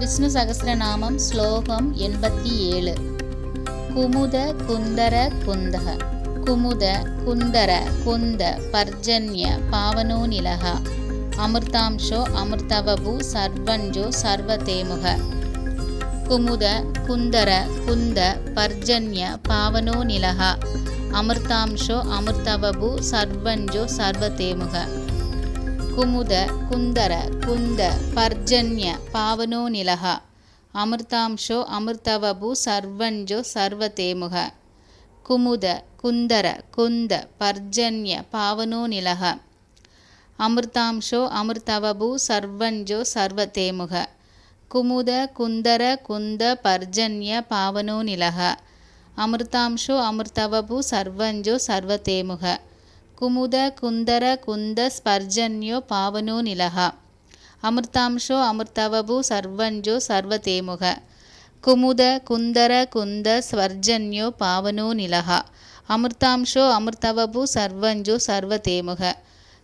விஷ்ணு சகஸ்ரநாமம் ஸ்லோகம் 87. குமுத குந்தர குந்தக குமுத குந்தர குந்த பர்ஜன்ய பாவனோ நிலக அமிர்தாம்சோ அமிர்தவபு சர்வஞ்சோ சர்வதேமுக. குமுத குந்தர குந்த பர்ஜன்ய பாவனோ நிலக அமிர்தாம்சோ அமிர்தவபு சர்வஞ்சோ சர்வதேமுக. குமுத குந்தர குந்த பர்ஜன்ய பாவனோ நிலக அமிர்தாம்சோ அமிர்தவபு சர்வஞ்சோ சர்வதேமுக. குமுத குந்தர குந்த பர்ஜன்ய பாவனோ நிலக அமிர்தாம்சோ அமிர்தவபு சர்வஞ்சோ சர்வதேமுக. குமுத குந்தர குந்த பர்ஜன்ய பாவனோ நிலக அமிர்தாம்சோ அமிர்தவபு சர்வஞ்சோ சர்வதேமுக. குமுத குந்தர குந்த ஸ்பர்ஜன்யோ பாவனோ நிலக அமிர்தாம்சோ அமிர்தவபு சர்வஞ்சோ சர்வதேமுக. குமுத குந்தர குந்த ஸ்வர்ஜன்யோ பாவனோ நிலக அமிர்தாம்சோ அமிர்தவபு சர்வஞ்சோ சர்வதேமுக.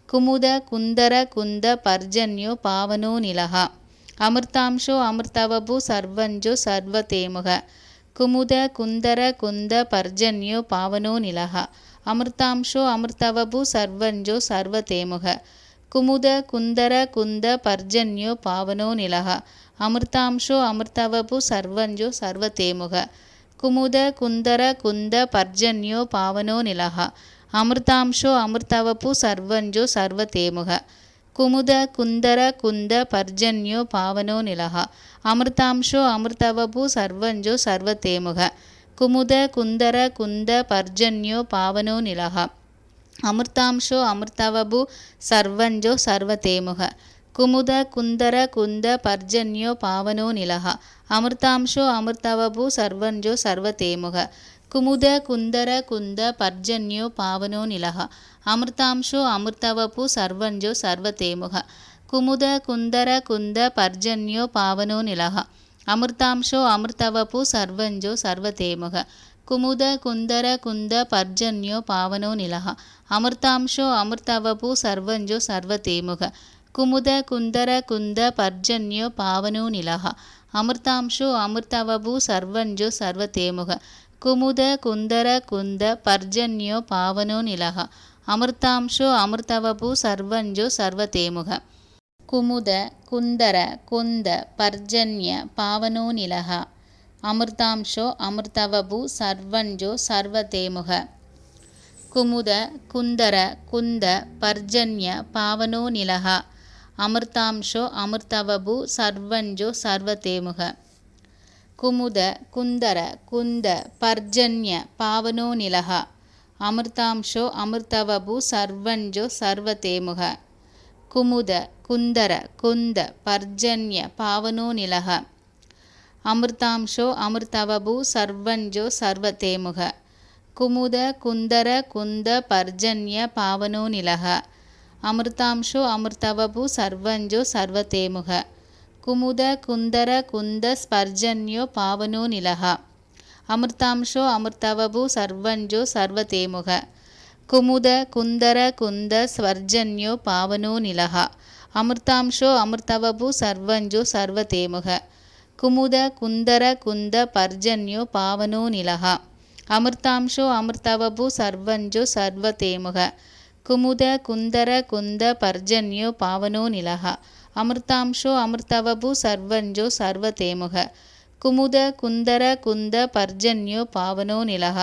குமுத குந்தர குந்த பர்ஜன்யோ பாவனோ நிலக அமிர்தாம்சோ அமிர்தவபு சர்வஞ்சோ சர்வதேமுக. குமுத குந்தர குந்த பர்ஜன்யோ பாவனோ நிலக அமிர்தாம்சோ அமிர்தவபு சர்வஞ்சோ சர்வதேமுக. குமுத குந்தர குந்த பர்ஜன்யோ பாவனோ நிலக அமிர்தாம்சோ அமிர்தவபு சர்வஞ்சோ சர்வதேமுக. குமுத குந்தர குந்த பர்ஜன்யோ பாவனோ நிலக அமிர்தாம்சோ அமிர்தவபு சர்வஞ்சோ சர்வதேமுக. குமுத குந்தர குந்த பர்ஜன்யோ பாவனோ நிலக அமிர்தாம்சோ அமிர்தவபு சர்வஞ்சோ சர்வதேமுக. குமுத குந்தர குந்த பர்ஜன்யோ பாவனோ நிலக அமிர்தாம்சோ அமிர்தவபு சர்வஞ்சோ சர்வதேமுக. குமுத குந்தர குந்த பர்ஜன்யோ பாவனோ நிலக அமிர்தாம்சோ அமிர்தவபு சர்வஞ்சோ சர்வதேமுக. குமுத குந்தர குந்த பர்ஜன்யோ பாவனோ நிலக அமிர்தாம்சோ அமிர்தவபு சர்வஞ்சோ சர்வதேமுக. குமுத குந்தர குந்த பர்ஜன்யோ பாவனோ நிலக அமிர்தாம்சோ அமிர்தவபு சர்வஞ்சோ சர்வதேமுக. குமுத குந்தர குந்த பர்ஜன்யோ பாவனோ நிலக அமிர்தாம்சோ அமிர்தவபு சர்வஞ்சோ சர்வதேமுக. குமுத குந்தர குந்த பர்ஜன்யோ பாவனோ நிலக அமிர்தாம்சோ அமிர்தவபு சர்வஞ்சோ சர்வதேமுக. குமுத குந்தர குந்த பர்ஜன்யோ பாவனோ நிலக அமிர்தாம்சோ அமிர்தவபு சர்வஞ்சோ சர்வதேமுக. குமுத குந்தர குந்த பர்ஜன்ய பாவனோ நிலக அமிர்தாம்சோ அமிர்தவபு சர்வஞ்சோ சர்வதேமுக. குமுத குந்தர குந்த பர்ஜன்ய பாவனோ நிலக அமிர்தாம்சோ அமிர்தவபு சர்வஞ்சோ சர்வதேமுக. குமுத குந்தர குந்த பர்ஜன்ய பாவனோ நிலக அமிர்தாம்சோ அமிர்தவபு சர்வஞ்சோ சர்வதேமுக. குமுத குந்தர குந்த பர்ஜன்ய பாவனோ நிலக அமிர்தாம்சோ அமிர்தவபு சர்வஞ்சோ சர்வதேமுக. குமுத குந்தர குந்த பர்ஜன்ய பாவனோ நிலக அமிர்தாம்சோ அமிர்தவபு சர்வஞ்சோ சர்வதேமுக. குமுத குந்தர குந்த ஸ்பர்ஜன்யோ பாவனோ நிலக அமிர்தாம்சோ அமிர்தவபு சர்வஞ்சோ சர்வதேமுக. குமுத குந்தர குந்த ஸ்வர்ஜன்யோ பாவனோ நிலக அமிர்தாம்சோ அமிர்தவபு சர்வஞ்சோ சர்வதேமுக. குமுத குந்தர குந்த பர்ஜன்யோ பாவனோ நிலக அமிர்தாம்சோ அமிர்தவபு சர்வஞ்சோ சர்வதேமுக. குமுத குந்தர குந்த பர்ஜன்யோ பாவனோ நிலக அமிர்தாம்சோ அமிர்தவபு சர்வஞ்சோ சர்வதேமுக. குமுத குந்தர குந்த பர்ஜன்யோ பாவனோ நிலக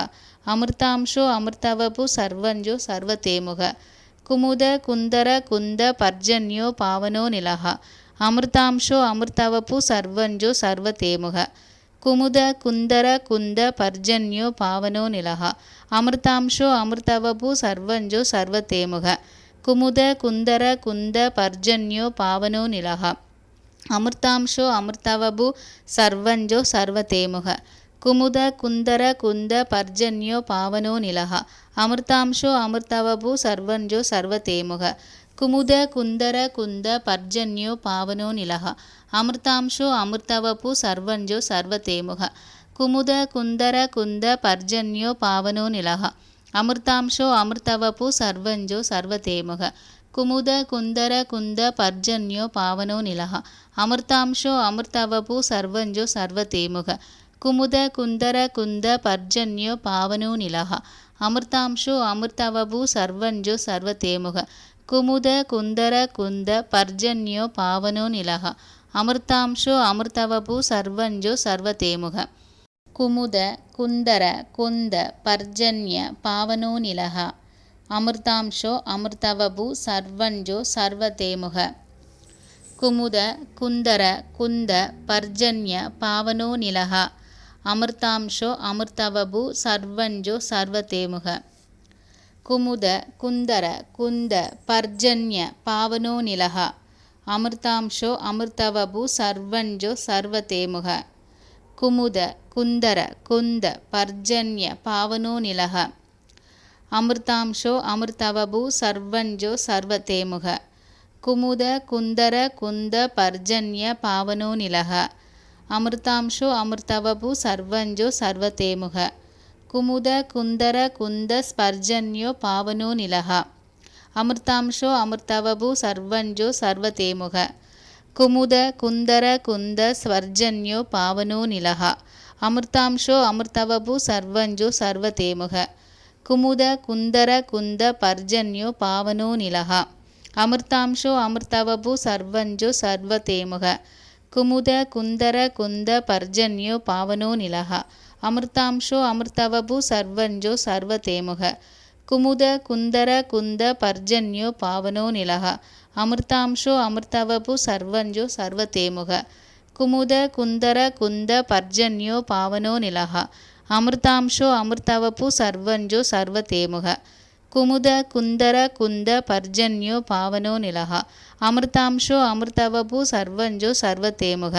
அமிர்தாம்சோ அமிர்தவபு சர்வஞ்சோ சர்வதேமுக. குமுத குந்தர குந்த பர்ஜன்யோ பாவனோ நிலக அமிர்தாம்சோ அமிர்தவபு சர்வஞ்சோ சர்வதேமுக. குமுத குந்தர குந்த பர்ஜன்யோ பாவனோ நிலக அமிர்தாம்சோ அமிர்தவபு சர்வஞ்சோ சர்வதேமுக. குமுத குந்தர குந்த பர்ஜன்யோ பாவனோ நிலக அமிர்தாம்சோ அமிர்தவபு சர்வஞ்சோ சர்வதேமுக. குமுத குந்தர குந்த பர்ஜன்யோ பாவனோ நிலக அமிர்தாம்சோ அமிர்தவபு சர்வஞ்சோ சர்வதேமுக. குமுத குந்தர குந்த பர்ஜன்யோ பாவனோ நிலக அமிர்தாம்சோ அமிர்தவபு சர்வஞ்சோ சர்வதேமுக. குமுத குந்தர குந்த பர்ஜன்யோ பாவனோ நிலக அமிர்தாம்சோ அமிர்தவபு சர்வஞ்சோ சர்வதேமுக. कुमुद कुंदर कुंद पर्जन्यो पावनो निलः अमृतांशो अमृतवपु सर्वंजो सर्वतेमुख कुमुद कुंदर कुंद पर्जन्यो पावनो निलः अमृतांशो अमृतवपु सर्वंजो सर्वतेमुख कुमुद कुंदर कुंद पर्जन्यो पावनो निलः अमृतांशो अमृतवपु सर्वंजो सर्वतेमुख कुमुद कुंदर कुंद पर्जन्य पावनो निलः अमृतांशो अमृतवपु सर्वंजो सर्वतेमुख कुमुद कुंदर कुंद पर्जन्य पावनो निलः अमृतांशो अमृतवपु सर्वंजो सर्वतेमुख कुमुद कुंदर कुंद पर्जन्य पावनो निलः अमृतांशो अमृतवपु सर्वंजो सर्वतेमुख कुमुद कुंदर कुंद पर्जन्य पावनो निलः अमृतांशो अमृतवपु सर्वंजो सर्वतेमुख कुमुद कुंदर कुंद पर्जन्य पावनो निलः अमृतांशो अमृतवपु सर्वंजो सर्वतेमुख कुमुद कुंदर कुंद स्पर्जन्यो पावनो निलः अमृतांशो अमृतवपु सर्वंजो सर्वतेमुख कुमुद कुंदर कुंद स्वर्जन्यो पावनो निलः अमृतांशो अमृतवपु सर्वंजो सर्वतेमुख कुमुद कुंदर कुंद पर्जन्यो पावनो निलः अमृतांशो अमृतवपु सर्वंजो सर्वतेमुख कुमुद कुंदर कुंद पर्जन्यो पावनो निलः अमृतांशो अमृतवपु सर्वंजो सर्वतेमुख कुमुद कुंदर कुंद पर्जन्यो पावनो निलः अमृतांशो अमृतवपु सर्वंजो सर्वतेमुख कुमुद कुंदर कुंद पर्जन्यो पावनो निलः अमृतांशो अमृतवपु सर्वंजो सर्वतेमुख कुमुद कुंदर कुंद पर्जन्यो पावनो निलः अमृतांशो अमृतवपु सर्वंजो सर्वतेमुख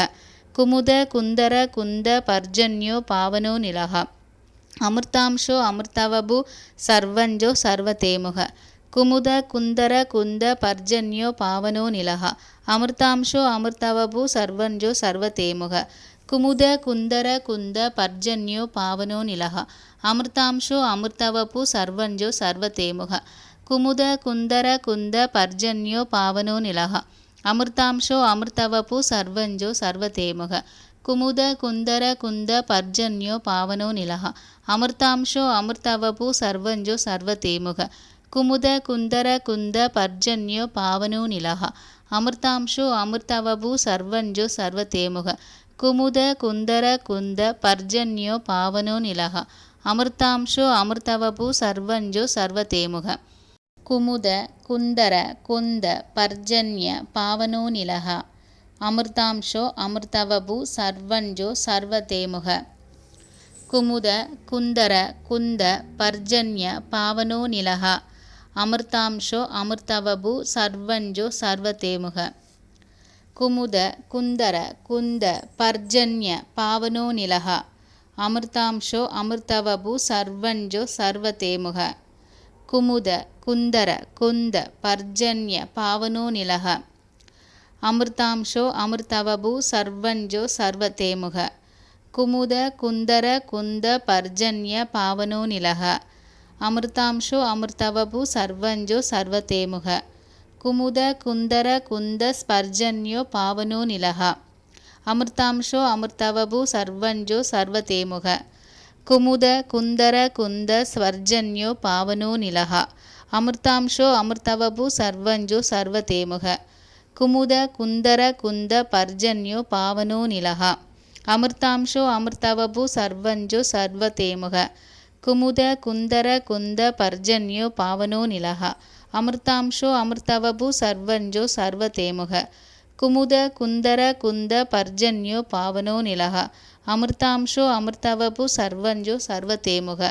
कुमुद कुंदर कुंद पर्जन्यो पावनो निलः अमृतांशो अमृतवपु सर्वंजो सर्वतेमुख कुमुद कुंदर कुंद पर्जन्यो पावनो निलः अमृतांशो अमृतवपु सर्वंजो सर्वतेमुख कुमुद कुंदर कुंद पर्जन्यो पावनो निलः अमृतांशो अमृतवपु सर्वंजो सर्वतेमुख कुमुद कुंदर कुंद पर्जन्यो पावनो निलः अमृतांशो अमृतवपु सर्वंजो सर्वतेमुख कुमुद कुंदर कुंद पर्जन्यो पावनो निलः अमृतांशो अमृतवपु सर्वंजो सर्वतेमुख कुमुद कुंदर कुंद पर्जन्यो पावनो निलः अमृतांशो अमृतवपु सर्वंजो सर्वतेमुख कुमुद कुंदर कुंद पर्जन्यो पावनो निलः अमृतांशो अमृतवपु सर्वंजो सर्वतेमुख कुमुद कुंदर कुंद पर्जन्य पावनो निलः अमृतांशो अमृतवपु सर्वंजो सर्वतेमुख कुमुद कुंदर कुंद पर्जन्य पावनो निलः अमृतांशो अमृतवपु सर्वंजो सर्वतेमुख कुमुद कुंदर कुंद पर्जन्य पावनो निलः अमृतांशो अमृतवपु सर्वंजो सर्वतेमुख कुमुद कुंदर कुंद पर्जन्य पावनो निलः अमृतांशो अमृतवपु सर्वंजो सर्वतेमुख कुमुद कुंदर कुंद पर्जन्य पावनो निलः अमृतांशो अमृतवपु सर्वंजो सर्वतेमुख कुमुद कुंदर कुंद स्पर्जन्यो पावनो निलः अमृतांशो अमृतवपु सर्वंजो सर्वतेमुख कुमुद कुंदर कुंद स्वर्जन्यो पावनो निलः अमृतांशो अमृतवपु सर्वंजो सर्वतेमुख कुमुद कुंदर कुंद पर्जन्यो पावनो निलः अमृतांशो अमृतवपु सर्वंजो सर्वतेमुख कुमुद कुंदर कुंद पर्जन्यो पावनो निलः अमृतांशो अमृतवपु सर्वंजो सर्वतेमुख कुमुद कुंदर कुंद पर्जन्यो पावनो निलः अमृतांशो अमृतवपु सर्वंजो सर्वतेमुख